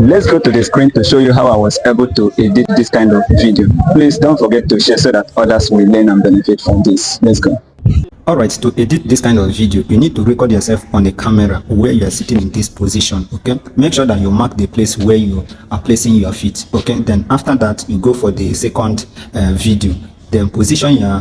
let's go to the screen to show you how I was able to edit this kind of video. Please don't forget to share so that others will learn and benefit from this. Let's go. Alright, to edit this kind of video, you need to record yourself on a camera where you are sitting in this position, okay? Make sure that you mark the place where you are placing your feet, okay? Then after that, you go for the second video. Then position your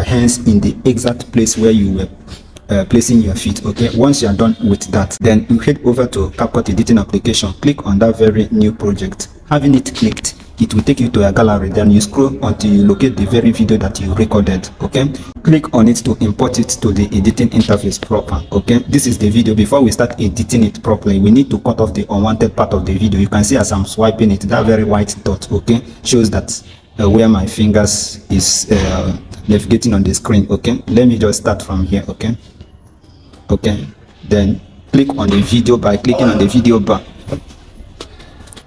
hands in the exact place where you were placing your feet, okay? Once you are done with that, then you head over to Capcut editing application. Click on that very new project. Having it clicked, it will take you to a gallery. Then you scroll until you locate the very video that you recorded, okay? Click on it to import it to the editing interface proper, okay? This is the video. Before we start editing it properly, we need to cut off the unwanted part of the video. You can see as I'm swiping it, that very white dot, okay, shows that where my fingers is navigating on the screen, okay? Let me just start from here, okay? Okay, then click on the video by clicking on the video bar.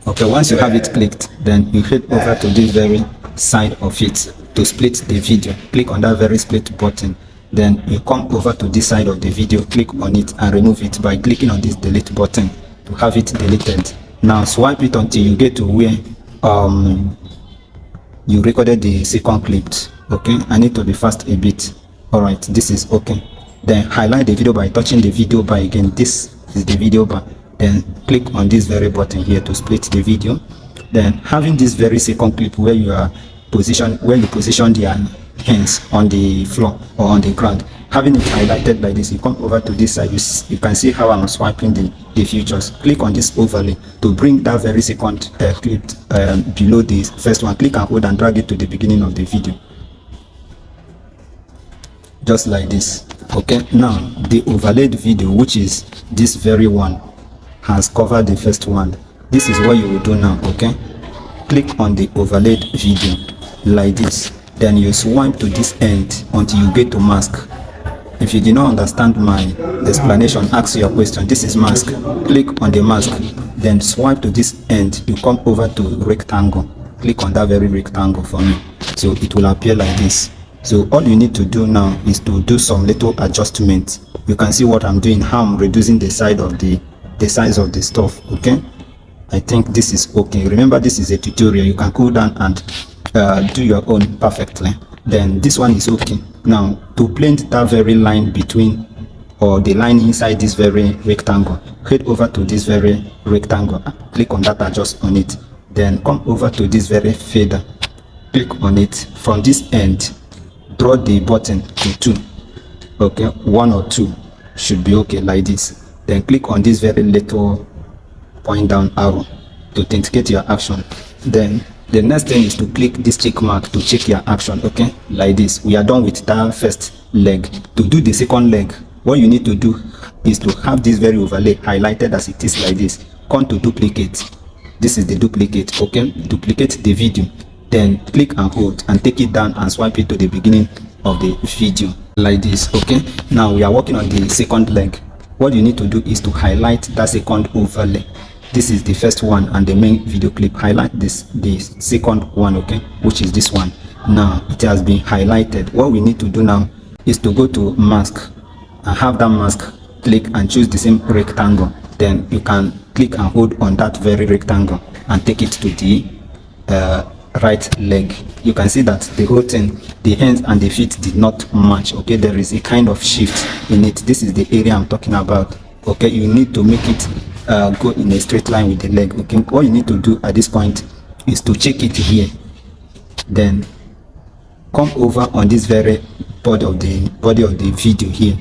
Okay, once you have it clicked, then you head over to this very side of it to split the video. Click on that very split button. Then you come over to this side of the video, click on it and remove it by clicking on this delete button to have it deleted. Now swipe it until you get to where you recorded the second clip. Okay, I need to be fast a bit. All right, this is okay. Then highlight the video by touching the video bar again. This is the video bar. Then click on this very button here to split the video. Then having this very second clip where you are positioned, where you position your hands on the floor or on the ground, having it highlighted like this, you come over to this side. You can see how I'm swiping the features. Click on this overlay to bring that very second clip below the first one. Click and hold and drag it to the beginning of the video, just like this. Okay, now the overlaid video, which is this very one, has covered the first one. This is what you will do now, okay? Click on the overlaid video like this. Then you swipe to this end until you get to mask. If you did not understand my explanation, ask your question. This is mask. Click on the mask, then swipe to this end. You come over to rectangle. Click on that very rectangle for me. So it will appear like this. So all you need to do now is to do some little adjustments. You can see what I'm doing, how I'm reducing the size of the stuff, okay? I think this is okay. Remember, this is a tutorial. You can go down and do your own perfectly. Then this one is okay. Now to blend that very line between, or the line inside this very rectangle, head over to this very rectangle, click on that, adjust on it, then come over to this very fader, click on it. From this end, draw the button to 2, okay? 1 or 2 should be okay, like this. Then click on this very little point down arrow to authenticate your action. Then the next thing is to click this check mark to check your action, okay? Like this. We are done with that first leg. To do the second leg, what you need to do is to have this very overlay highlighted as it is like this. Come to duplicate. This is the duplicate, okay? Duplicate the video. Then click and hold and take it down and swipe it to the beginning of the video like this, okay? Now we are working on the second leg. What you need to do is to highlight that second overlay. This is the first one and the main video clip. Highlight the second one, okay, which is this one. Now it has been highlighted. What we need to do now is to go to mask and have that mask, click and choose the same rectangle. Then you can click and hold on that very rectangle and take it to the right leg. You can see that the whole thing, the hands and the feet did not match, okay? There is a kind of shift in it. This is the area I'm talking about, okay? You need to make it go in a straight line with the leg, okay? All you need to do at this point is to check it here, then come over on this very body of the video here.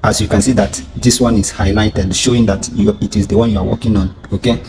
As you can see that this one is highlighted, showing that it is the one you are working on, okay?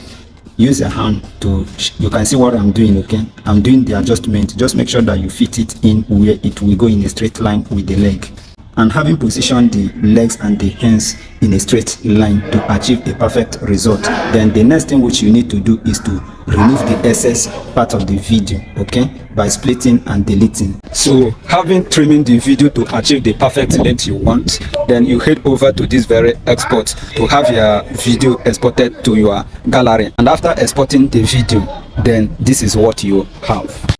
Use your hand to, you can see what I'm doing, okay? I'm doing the adjustment. Just make sure that you fit it in where it will go in a straight line with the leg. And having positioned the legs and the hands in a straight line to achieve a perfect result, then the next thing which you need to do is to remove the excess part of the video, okay, by splitting and deleting. So having trimming the video to achieve the perfect length you want, then you head over to this very export to have your video exported to your gallery. And after exporting the video, then this is what you have.